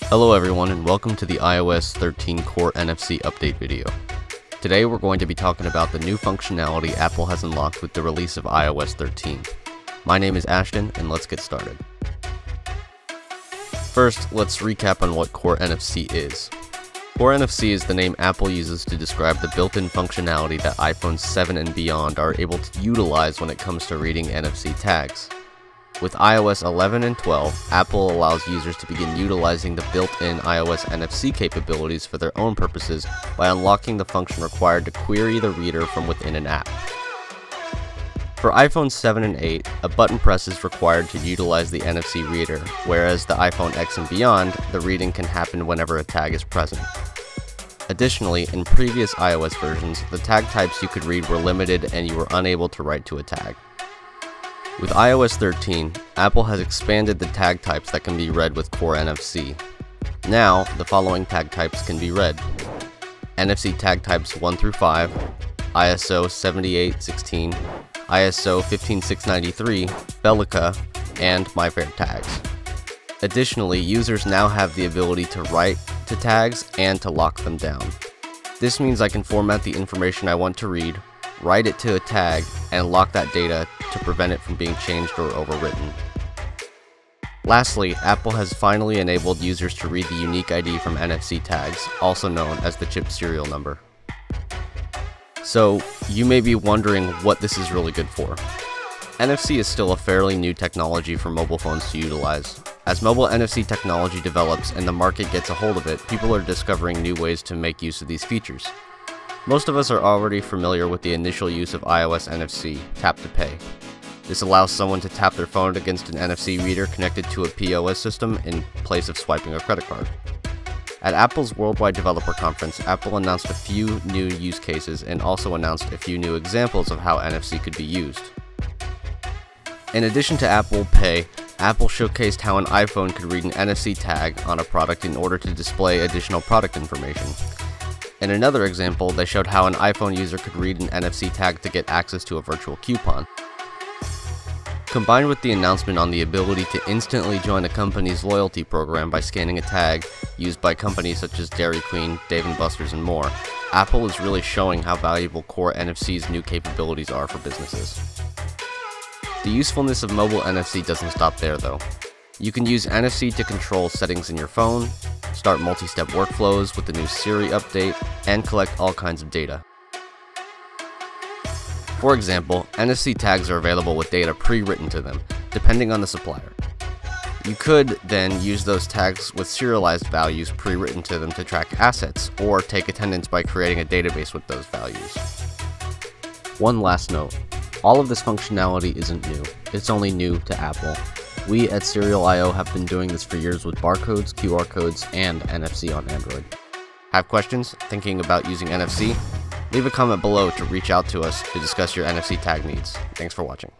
Hello everyone and welcome to the iOS 13 Core NFC Update video. Today we're going to be talking about the new functionality Apple has unlocked with the release of iOS 13. My name is Ashton and let's get started. First, let's recap on what Core NFC is. Core NFC is the name Apple uses to describe the built-in functionality that iPhone 7 and beyond are able to utilize when it comes to reading NFC tags. With iOS 11 and 12, Apple allows users to begin utilizing the built-in iOS NFC capabilities for their own purposes by unlocking the function required to query the reader from within an app. For iPhone 7 and 8, a button press is required to utilize the NFC reader, whereas the iPhone X and beyond, the reading can happen whenever a tag is present. Additionally, in previous iOS versions, the tag types you could read were limited and you were unable to write to a tag. With iOS 13, Apple has expanded the tag types that can be read with Core NFC. Now, the following tag types can be read: NFC Tag Types 1 through 5, ISO 7816, ISO 15693, Felica, and MiFare tags. Additionally, users now have the ability to write to tags and to lock them down. This means I can format the information I want to read, write it to a tag, and lock that data to prevent it from being changed or overwritten. Lastly, Apple has finally enabled users to read the unique ID from NFC tags, also known as the chip serial number. So, you may be wondering what this is really good for. NFC is still a fairly new technology for mobile phones to utilize. As mobile NFC technology develops and the market gets a hold of it, people are discovering new ways to make use of these features. Most of us are already familiar with the initial use of iOS NFC, Tap to Pay. This allows someone to tap their phone against an NFC reader connected to a POS system in place of swiping a credit card. At Apple's Worldwide Developer Conference, Apple announced a few new use cases and also announced a few new examples of how NFC could be used. In addition to Apple Pay, Apple showcased how an iPhone could read an NFC tag on a product in order to display additional product information. In another example, they showed how an iPhone user could read an NFC tag to get access to a virtual coupon. Combined with the announcement on the ability to instantly join a company's loyalty program by scanning a tag used by companies such as Dairy Queen, Dave & Buster's, and more, Apple is really showing how valuable Core NFC's new capabilities are for businesses. The usefulness of mobile NFC doesn't stop there though. You can use NFC to control settings in your phone, start multi-step workflows with the new Siri update, and collect all kinds of data. For example, NFC tags are available with data pre-written to them, depending on the supplier. You could then use those tags with serialized values pre-written to them to track assets, or take attendance by creating a database with those values. One last note, all of this functionality isn't new, it's only new to Apple. We at Serialio have been doing this for years with barcodes, QR codes, and NFC on Android. Have questions? Thinking about using NFC? Leave a comment below to reach out to us to discuss your NFC tag needs. Thanks for watching.